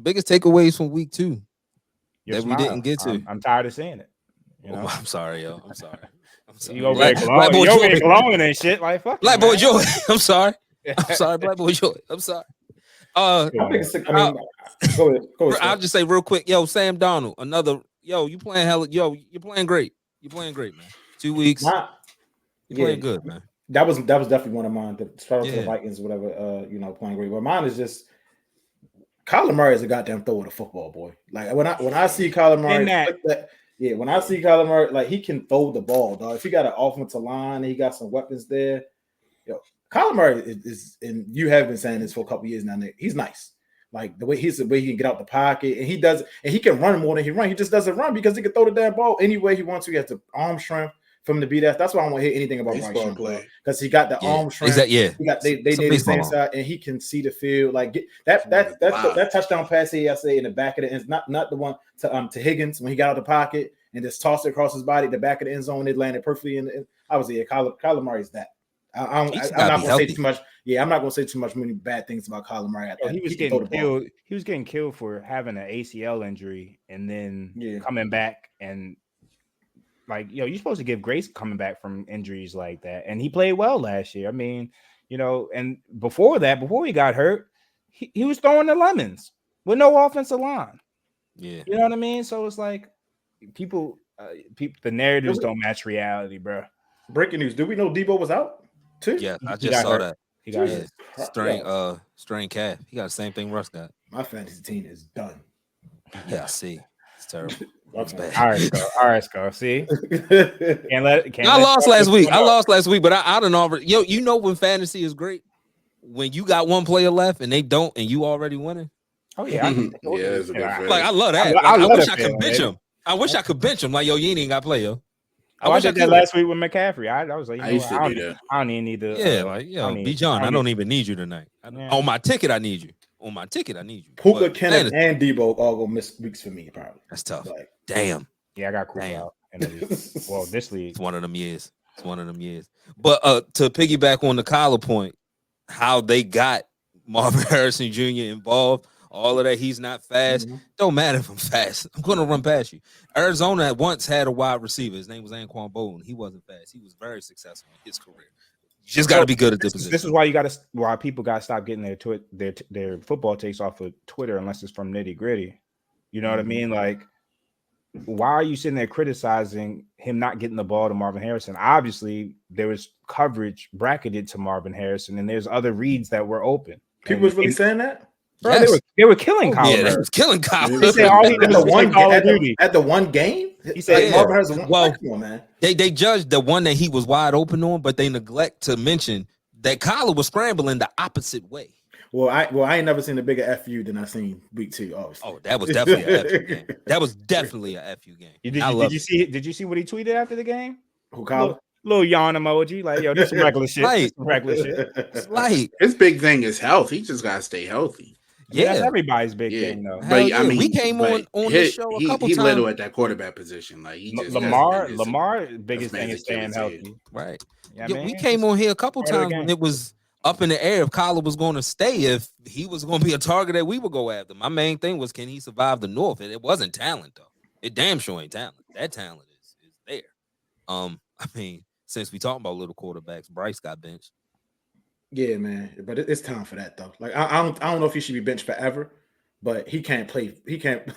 Biggest takeaways from week 2 Your that we smile. didn't get to. I'm tired of seeing it. You know, I'm sorry, yo. I'm sorry. I'm sorry. you over there Black glowing. boy You over there Joy. glowing and shit. Like fuck. Black it, boy man. Joy. I'm sorry. I'm sorry, Black boy Joy. I'm sorry. I think it's, I mean, go ahead. I'll just say real quick, yo, Sam Darnold, another, yo, you playing hella, yo, you're playing great. You're playing great, man. 2 weeks. You're playing good, man. That was definitely one of mine. The shout out to the Vikings, whatever. Playing great. But mine is just Kyler Murray is a goddamn thrower of the football, boy. Like when I see Kyler Murray, when I see Kyler Murray, like he can throw the ball, dog. If he got an offensive line and he got some weapons there, yo, Kyler Murray is, and you have been saying this for a couple years now, Nick. He's nice. Like the way he can get out the pocket, and he can run more than he runs. He just doesn't run because he can throw the damn ball any way he wants to. He has the arm strength for him to be that. That's why I don't want to hear anything about Bryce Young, because he got the arm strength. They need the same side, and he can see the field. Like that touchdown pass he yesterday in the back of the end, not the one to Higgins when he got out the pocket and just tossed it across his body, the back of the end zone. It landed perfectly in. I was Kyler Murray's that. I'm not gonna say too much. Yeah, I'm not gonna say too much many bad things about Kyler Murray. He was getting killed. He was getting killed for having an ACL injury and then coming back and you're supposed to give grace coming back from injuries like that. And he played well last year. I mean, and before he got hurt, he was throwing the lemons with no offensive line. Yeah, you know what I mean. So it's like people, the narratives don't match reality, bro. Breaking news: do we know Debo was out? Too? Yeah, I just saw that. He got strain calf. He got the same thing Russ got. My fantasy team is done. Yeah, I see. It's terrible. It's bad. All right, Scar. See, I lost last week, but I don't already. Yo, when fantasy is great when you got one player left and they don't, and you already winning. Oh yeah, it's a good feeling. Like I love that. I wish I could bench him. I wish I could bench him. Like, yo, you ain't got to play, yo. I did that last week with McCaffrey. I was like, I used to do that. I don't even need to. Yeah, like, yo, B. John, I don't even need you tonight. On my ticket, I need you. On my ticket, I need you. Puka, Kenneth, and Debo all gonna miss weeks for me, probably. That's tough. Damn. Yeah, I got cool out. This league. It's one of them years. But to piggyback on the Kyler point, how they got Marvin Harrison Jr. involved, all of that, he's not fast. Don't matter if I'm fast. I'm going to run past you. Arizona once had a wide receiver. His name was Anquan Bolden. He wasn't fast. He was very successful in his career. You just got to be good at the position. This is why people got to stop getting their football takes off of Twitter unless it's from Nitty Gritty. You know what I mean? Like, why are you sitting there criticizing him not getting the ball to Marvin Harrison? Obviously, there was coverage bracketed to Marvin Harrison, and there's other reads that were open. People was really saying that? Bro, they were killing Kyler. Yeah, they was killing Kyler. They said all he did was at the one game. He said, Marvin Harrison. Well, man. They judged the one that he was wide open on, but they neglect to mention that Kyler was scrambling the opposite way. Well, I ain't never seen a bigger FU than I seen week 2. Obviously. Oh, that was definitely an FU game. That was definitely an FU game. Did you see what he tweeted after the game? Who, Kyler? Little yawn emoji, like, yo, this is regular shit. Right. Regular shit. It's light. His big thing is health. He just gotta stay healthy. Yeah, that's everybody's big thing, though. But I mean, we came on the show a couple times. He little at that quarterback position. Like he just Lamar, biggest thing is staying healthy. Right. Yeah, we came on here a couple times when it was up in the air if Kyler was going to stay, if he was going to be a target that we would go after. My main thing was, can he survive the North? And it wasn't talent, though. It damn sure ain't talent. That talent is there. I mean, since we talking about little quarterbacks, Bryce got benched. Yeah, man, but it's time for that though. Like I don't know if he should be benched forever, but he can't play. He can't.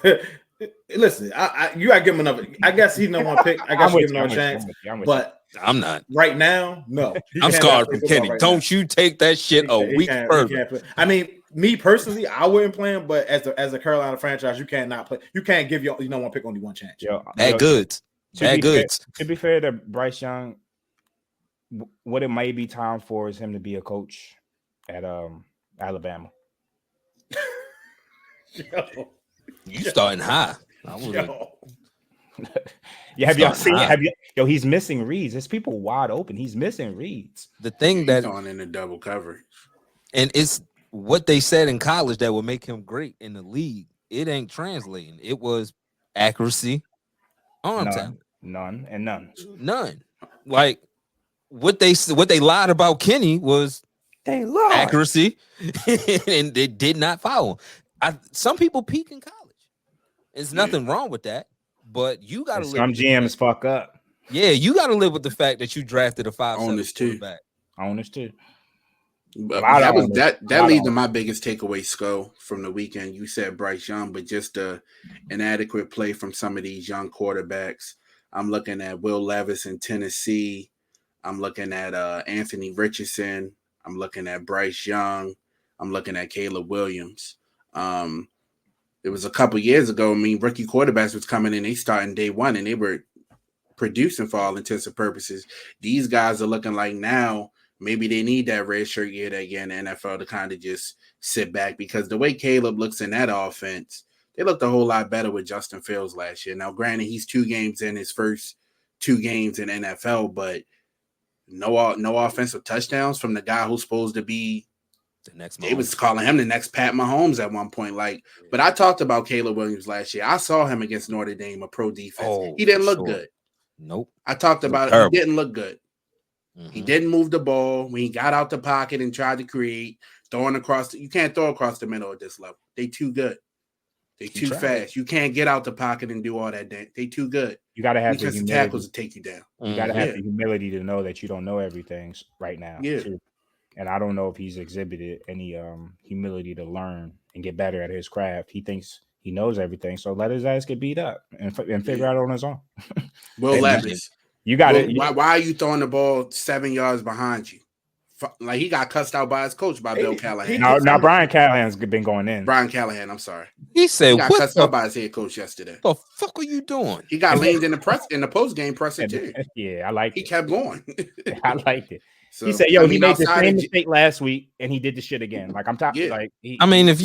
Listen, you gotta give him another. I guess he's no one pick. I guess give him another chance. But I'm not right now. No, I'm scarred from Kenny. Right don't now. You take that shit a week further. I mean, me personally, I wouldn't play him, but as a Carolina franchise, you can't not play. You can't give you no one pick only one chance. Bad goods. Bad goods. To be fair to Bryce Young, what it might be time for is him to be a coach at Alabama. You starting high. Yeah, have y'all seen? He's missing reads. There's people wide open. He's missing reads. The thing that on in the double coverage, and it's what they said in college that would make him great in the league. It ain't translating. It was accuracy, arm talent, none. Like what they lied about Kenny was they lied. Accuracy, and they did not foul. Some people peak in college. There's nothing wrong with that, but you got to live. Some GMs fuck up. Yeah, you got to live with the fact that you drafted a 5'7" quarterback. Owners too. That leads to my biggest takeaway, Sko, from the weekend. You said Bryce Young, but just inadequate play from some of these young quarterbacks. I'm looking at Will Levis in Tennessee. I'm looking at Anthony Richardson. I'm looking at Bryce Young. I'm looking at Caleb Williams. It was a couple years ago. I mean, rookie quarterbacks was coming in. They starting day one, and they were producing for all intents and purposes. These guys are looking like now maybe they need that red shirt year that year in the NFL to kind of just sit back, because the way Caleb looks in that offense, they looked a whole lot better with Justin Fields last year. Now, granted, he's 2 games in his first 2 games in NFL, but no offensive touchdowns from the guy who's supposed to be the next. They was calling him the next Pat Mahomes at one point. But I talked about Caleb Williams last year. I saw him against Notre Dame, a pro defense. He didn't look good. Nope. I talked about it. He didn't look good. Mm-hmm. He didn't move the ball when he got out the pocket and tried to create, throwing across. You can't throw across the middle at this level. They too good. They too fast. You can't get out the pocket and do all that. They too good. You got to have the tackles to take you down. You got to have the humility to know that you don't know everything right now. Yeah. Too. And I don't know if he's exhibited any humility to learn and get better at his craft. He thinks he knows everything, so let his ass get beat up and figure out on his own. Will Levis. You got it. Why are you throwing the ball 7 yards behind you? Like, he got cussed out by his coach, by Bill Callahan. Now Brian Callahan's been going in. Brian Callahan, I'm sorry. He said he got cussed out by his head coach yesterday. What the fuck are you doing? He got leaned in the post game presser too. Yeah, I like it. He kept going. I liked it. So, he said, "Yo, he made the same mistake last week, and he did the shit again." Like, I'm talking. Yeah. If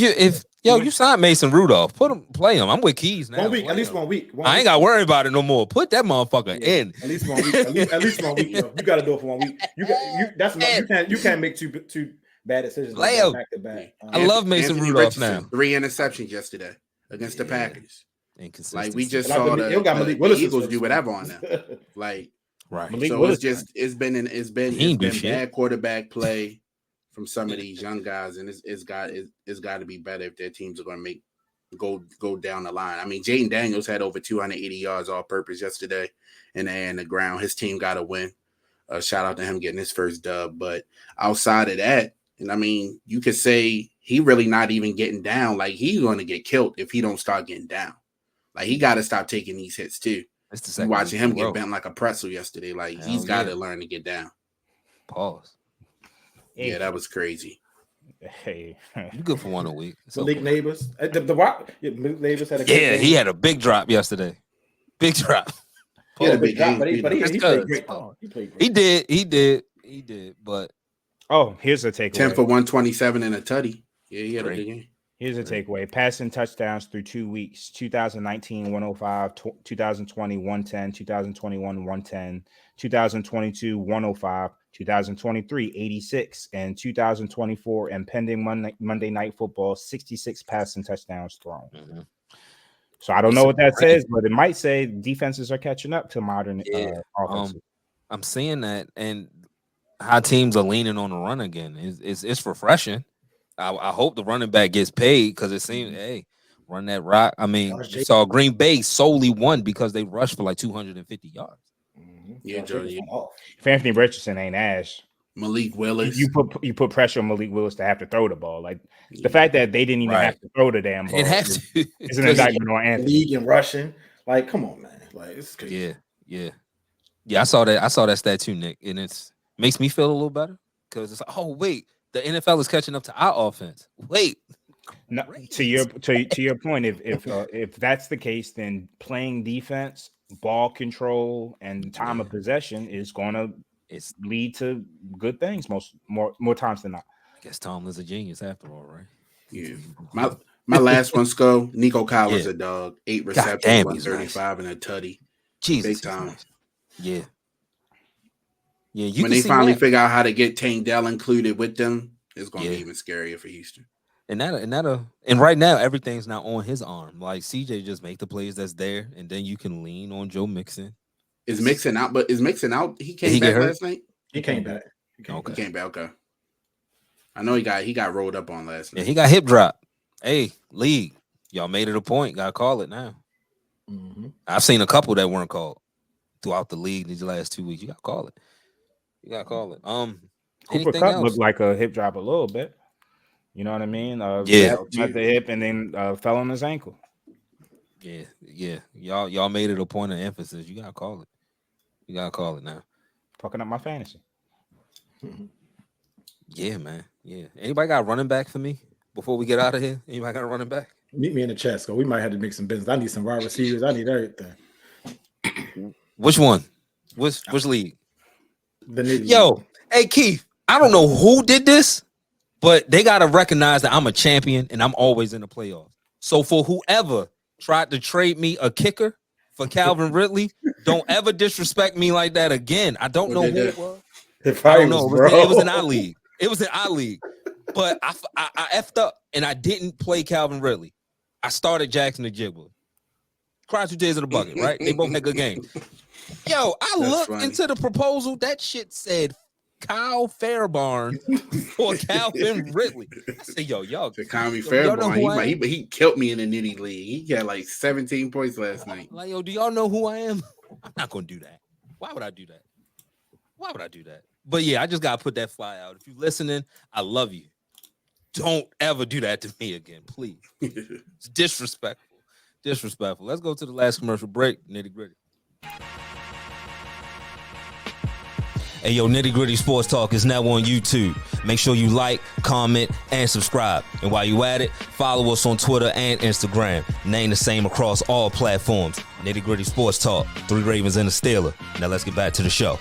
you signed Mason Rudolph, play him. I'm with Keys now. 1 week, at least 1 week. I ain't got to worry about it no more. Put that motherfucker in. At least 1 week. At least 1 week. Yo. You got to do it for 1 week. You can't make two bad decisions like back to back. I love Mason Rudolph now. 3 interceptions yesterday against the Packers. Inconsistent. Like, we just saw the Eagles do whatever on them. Like. Right. So it's been bad quarterback play from some of these young guys, and it's got to be better if their teams are going to go down the line. I mean, Jaden Daniels had over 280 yards all purpose yesterday in the air and the ground. His team got a win. Shout out to him getting his first dub. But outside of that, and I mean, you could say he really not even getting down. Like, he's going to get killed if he don't start getting down. Like, he got to stop taking these hits too. Watching him get bent like a pretzel yesterday. Like, he's got to learn to get down. Pause. Yeah, that was crazy. Hey, you good for 1 a week. Malik Neighbors. Malik Neighbors had a he had a big drop yesterday. Big drop. He had a big drop, but he played great. He did. But here's a takeaway: 10 for 127 and a tutty. Yeah, he had a big game. Here's a takeaway: passing touchdowns through 2 weeks: 2019 105, 2020 110, 2021 110, 2022 105, 2023 86, and 2024 and pending Monday Night Football 66 passing touchdowns thrown. Mm-hmm. So I don't know what that says, but it might say defenses are catching up to modern offenses. I'm seeing that, and how teams are leaning on the run again. It's refreshing. I hope the running back gets paid, because it seems, run that rock. I mean, you saw Green Bay solely won because they rushed for like 250 yards. Mm-hmm. Yeah, Joe. If Anthony Richardson ain't ash, Malik Willis, you put pressure on Malik Willis to have to throw the ball. Like, the fact that they didn't even have to throw the damn ball is an indictment on Anthony. League and rushing, like, come on, man, like, it's crazy. Yeah. I saw that stat too, Nick, and it makes me feel a little better, because it's like, oh wait, the NFL is catching up to our offense. Wait, no, to your point, if that's the case, then playing defense, ball control, and time of possession is going to lead to good things more times than not. I guess Tomlin's a genius after all, right? Yeah. My last one's go. Nico Collins a dog. 8 receptions, 135 and a tutty. Jesus, big time. Nice. Yeah. When they finally figure out how to get Tank Dell included with them, it's going to be even scarier for Houston. And right now everything's not on his arm. Like, CJ just make the plays that's there, and then you can lean on Joe Mixon. Is Mixon out? But is Mixon out? He came back last night. He came back. He came back. Okay. I know he got rolled up on last night. Yeah, he got hip drop. Hey, league, y'all made it a point. Gotta call it now. Mm-hmm. I've seen a couple that weren't called throughout the league these last 2 weeks. You gotta call it. Cooper Anything Kupp else? looked like a hip drop a little bit. You know what I mean? Yeah, at the hip and then fell on his ankle. Yeah. Y'all made it a point of emphasis. You gotta call it. You gotta call it now. Fucking up my fantasy. Yeah, man. Yeah. Anybody got a running back for me before we get out of here? Anybody got a running back? Meet me in the chat, so we might have to make some business. I need some wide receivers. I need everything. Which one? Which league? The Nitty. Yo, hey Keith, I don't know who did this, but they gotta recognize that I'm a champion and I'm always in the playoffs. So for whoever tried to trade me a kicker for Calvin Ridley, don't ever disrespect me like that again. I don't know who it was. I don't know. It was in our league. It was in our league. But I effed up and I didn't play Calvin Ridley. I started Jackson and Jigba. Cry 2 days in the bucket, right? They both had good games. Yo, I looked into the proposal. That shit said Kyle Fairbairn for Calvin Ridley. I said, y'all. Kyle Fairbairn, he killed me in the Nitty League. He got like 17 points last night. Like, do y'all know who I am? I'm not gonna do that. Why would I do that? But yeah, I just gotta put that fly out. If you're listening, I love you. Don't ever do that to me again, please. It's disrespectful. Let's go to the last commercial break. Nitty Gritty. Hey, yo, Nitty Gritty Sports Talk is now on YouTube. Make sure you like, comment, and subscribe. And while you at it, follow us on Twitter and Instagram. Name the same across all platforms. Nitty Gritty Sports Talk. 3 Ravens and a Steeler. Now let's get back to the show.